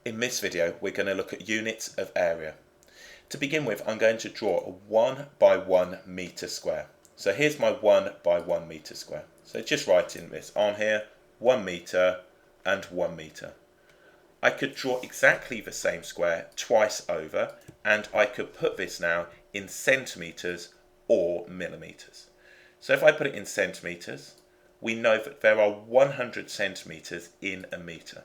In this video, we're going to look at units of area. To begin with, I'm going to draw a 1 by 1 metre square. So here's my 1 by 1 metre square. So just writing this on here, 1 metre and 1 metre. I could draw exactly the same square twice over, and I could put this now in centimetres or millimetres. So if I put it in centimetres, we know that there are 100 centimetres in a metre.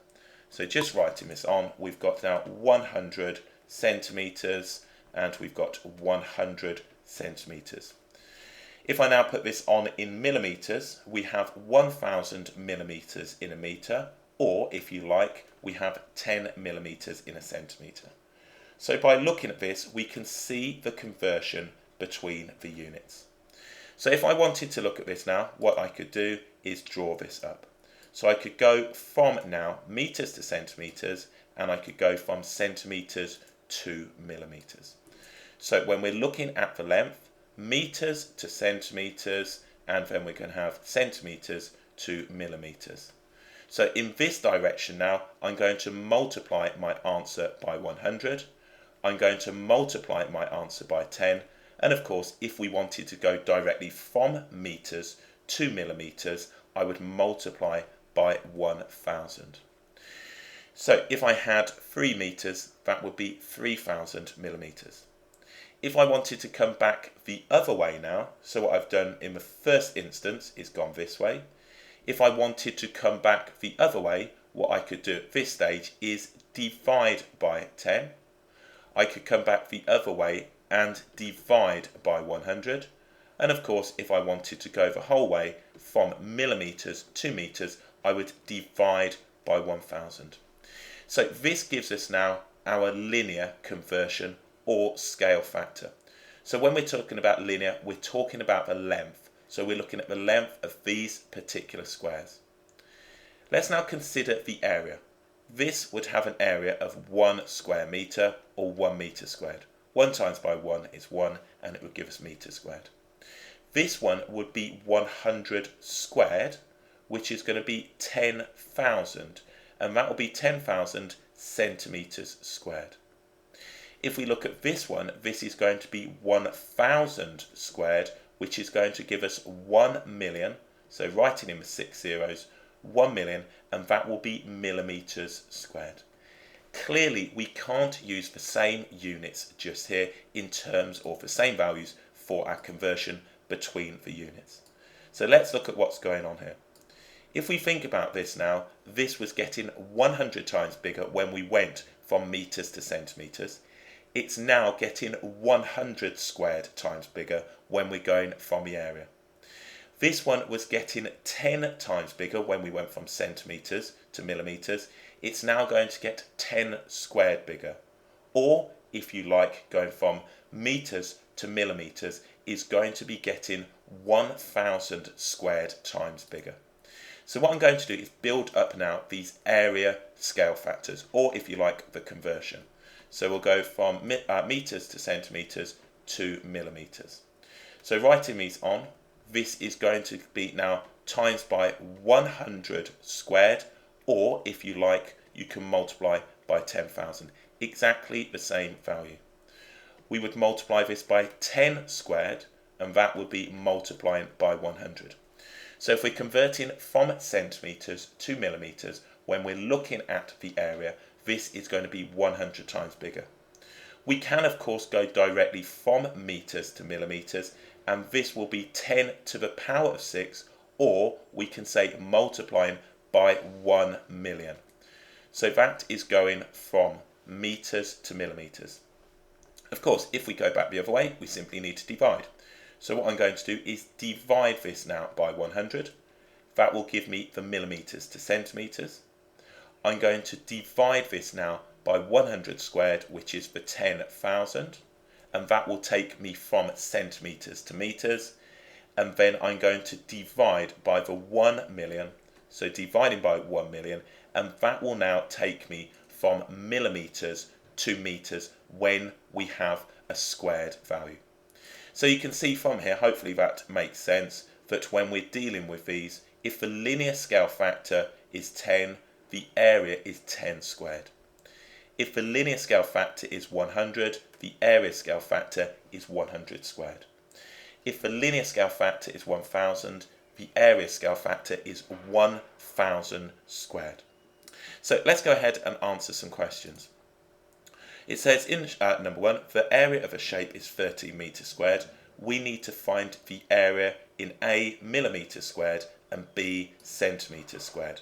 So just writing this on, we've got now 100 centimetres and we've got 100 centimetres. If I now put this on in millimetres, we have 1000 millimetres in a metre, or if you like, we have 10 millimetres in a centimetre. So by looking at this, we can see the conversion between the units. So if I wanted to look at this now, what I could do is draw this up. So I could go from now metres to centimetres, and I could go from centimetres to millimetres. So when we're looking at the length, metres to centimetres, and then we're going to have centimetres to millimetres. So in this direction now, I'm going to multiply my answer by 100. I'm going to multiply my answer by 10. And of course, if we wanted to go directly from metres to millimetres, I would multiply by 1000. So if I had 3 metres, that would be 3000 millimetres. If I wanted to come back the other way now, so what I've done in the first instance is gone this way. If I wanted to come back the other way, what I could do at this stage is divide by 10. I could come back the other way and divide by 100. And of course, if I wanted to go the whole way from millimetres to metres, I would divide by 1000. So this gives us now our linear conversion or scale factor. So when we're talking about linear, we're talking about the length. So we're looking at the length of these particular squares. Let's now consider the area. This would have an area of 1 square metre or 1 metre squared. 1 times by 1 is 1, and it would give us metre squared. This one would be 100 squared, which is going to be 10,000, and that will be 10,000 centimetres squared. If we look at this one, this is going to be 1,000 squared, which is going to give us 1 million, so writing in with 6 zeros, 1 million, and that will be millimetres squared. Clearly, we can't use the same units just here in terms of the same values for our conversion between the units. So let's look at what's going on here. If we think about this now, this was getting 100 times bigger when we went from metres to centimetres. It's now getting 100 squared times bigger when we're going from the area. This one was getting 10 times bigger when we went from centimetres to millimetres. It's now going to get 10 squared bigger. Or, if you like, going from metres to millimetres is going to be getting 1000 squared times bigger. So what I'm going to do is build up now these area scale factors, or if you like, the conversion. So we'll go from metres to centimetres to millimetres. So writing these on, this is going to be now times by 100 squared, or if you like, you can multiply by 10,000. Exactly the same value. We would multiply this by 10 squared, and that would be multiplying by 100. So if we're converting from centimetres to millimetres, when we're looking at the area, this is going to be 100 times bigger. We can, of course, go directly from metres to millimetres, and this will be 10 to the power of 6, or we can say multiplying by 1 million. So that is going from metres to millimetres. Of course, if we go back the other way, we simply need to divide. So what I'm going to do is divide this now by 100. That will give me the millimetres to centimetres. I'm going to divide this now by 100 squared, which is the 10,000. And that will take me from centimetres to metres. And then I'm going to divide by the 1 million. So dividing by 1 million. And that will now take me from millimetres to metres when we have a squared value. So you can see from here, hopefully that makes sense, that when we're dealing with these, if the linear scale factor is 10, the area is 10 squared. If the linear scale factor is 100, the area scale factor is 100 squared. If the linear scale factor is 1000, the area scale factor is 1000 squared. So let's go ahead and answer some questions. It says in number 1, the area of a shape is 30 meters squared. We need to find the area in A millimeters squared and B centimeters squared.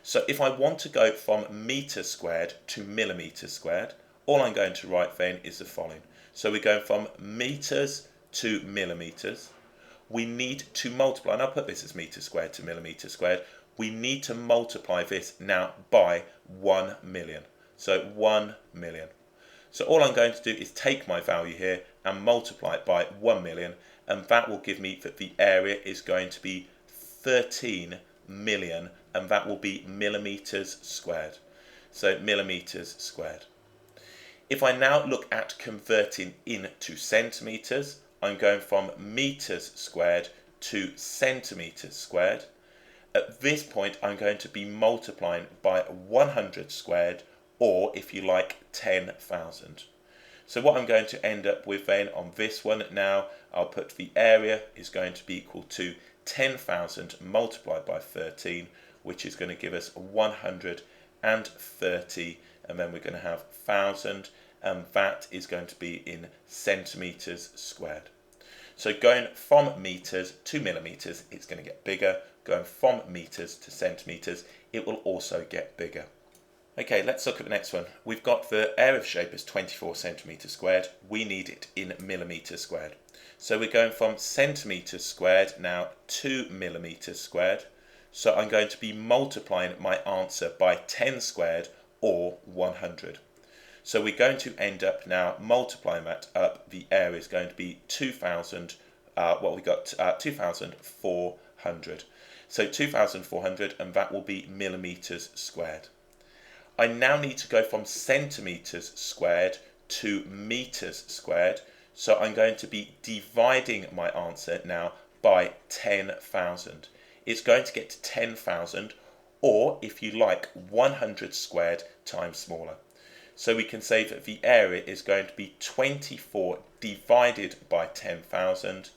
So if I want to go from meters squared to millimeters squared, all I'm going to write then is the following. So we're going from meters to millimeters. We need to multiply, and I'll put this as meters squared to millimeters squared. We need to multiply this now by 1 million. So 1 million. So all I'm going to do is take my value here and multiply it by 1 million, and that will give me that the area is going to be 13 million, and that will be millimeters squared. So millimeters squared. If I now look at converting into centimeters, I'm going from meters squared to centimeters squared. At this point, I'm going to be multiplying by 100 squared, or if you like, 10,000. So what I'm going to end up with then on this one now, I'll put the area is going to be equal to 10,000 multiplied by 13, which is going to give us 130, and then we're going to have 1,000, and that is going to be in centimeters squared. So going from meters to millimeters, it's going to get bigger. Going from meters to centimeters, it will also get bigger. Okay, let's look at the next one. We've got the area of shape as 24 centimeters squared. We need it in millimeters squared. So we're going from centimeters squared now to millimeters squared. So I'm going to be multiplying my answer by 10 squared, or 100. So we're going to end up now multiplying that up. The area is going to be 2,000, 2,400. So 2,400, and that will be millimeters squared. I now need to go from centimeters squared to meters squared. So I'm going to be dividing my answer now by 10,000. It's going to get to 10,000, or if you like, 100 squared times smaller. So we can say that the area is going to be 24 divided by 10,000,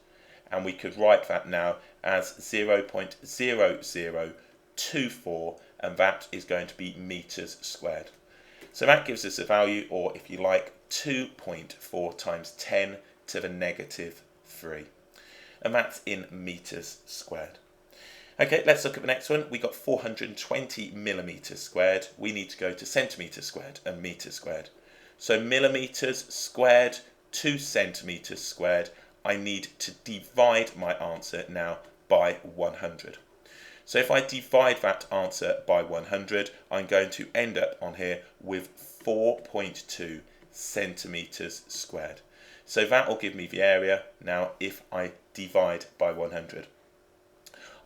and we could write that now as 0.0024, and that is going to be meters squared. So that gives us a value, or if you like, 2.4 times 10 to the negative 3. And that's in meters squared. Okay, let's look at the next one. We got 420 millimeters squared. We need to go to centimeters squared and meters squared. So millimeters squared to centimeters squared, I need to divide my answer now by 100. So if I divide that answer by 100, I'm going to end up on here with 4.2 centimeters squared. So that will give me the area now if I divide by 100.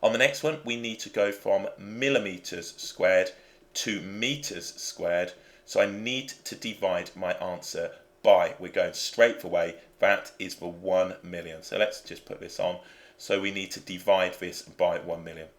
On the next one, we need to go from millimeters squared to meters squared. So I need to divide my answer by, we're going straight away, that is the 1 million. So let's just put this on. So we need to divide this by 1 million.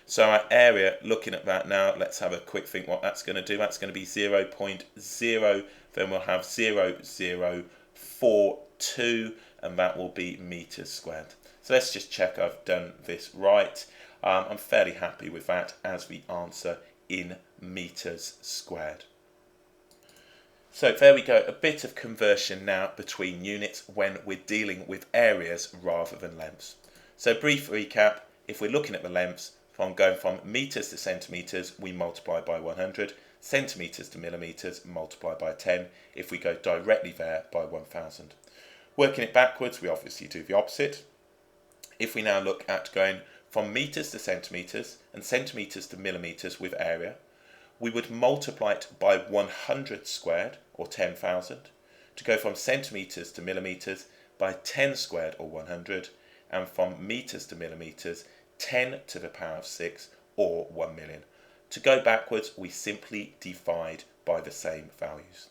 So our area, looking at that now, let's have a quick think what that's going to do. That's going to be 0.0, then we'll have 0.0042, and that will be meters squared. So let's just check I've done this right. I'm fairly happy with that as the answer in meters squared. So there we go, a bit of conversion now between units when we're dealing with areas rather than lengths. So brief recap, if we're looking at the lengths, from going from meters to centimeters, we multiply by 100, centimeters to millimeters, multiply by 10. If we go directly there, by 1000. Working it backwards, we obviously do the opposite. If we now look at going from meters to centimeters and centimeters to millimeters with area, we would multiply it by 100 squared, or 10,000, to go from centimeters to millimeters by 10 squared, or 100, and from meters to millimeters, 10 to the power of 6, or 1 million. To go backwards, we simply divide by the same values.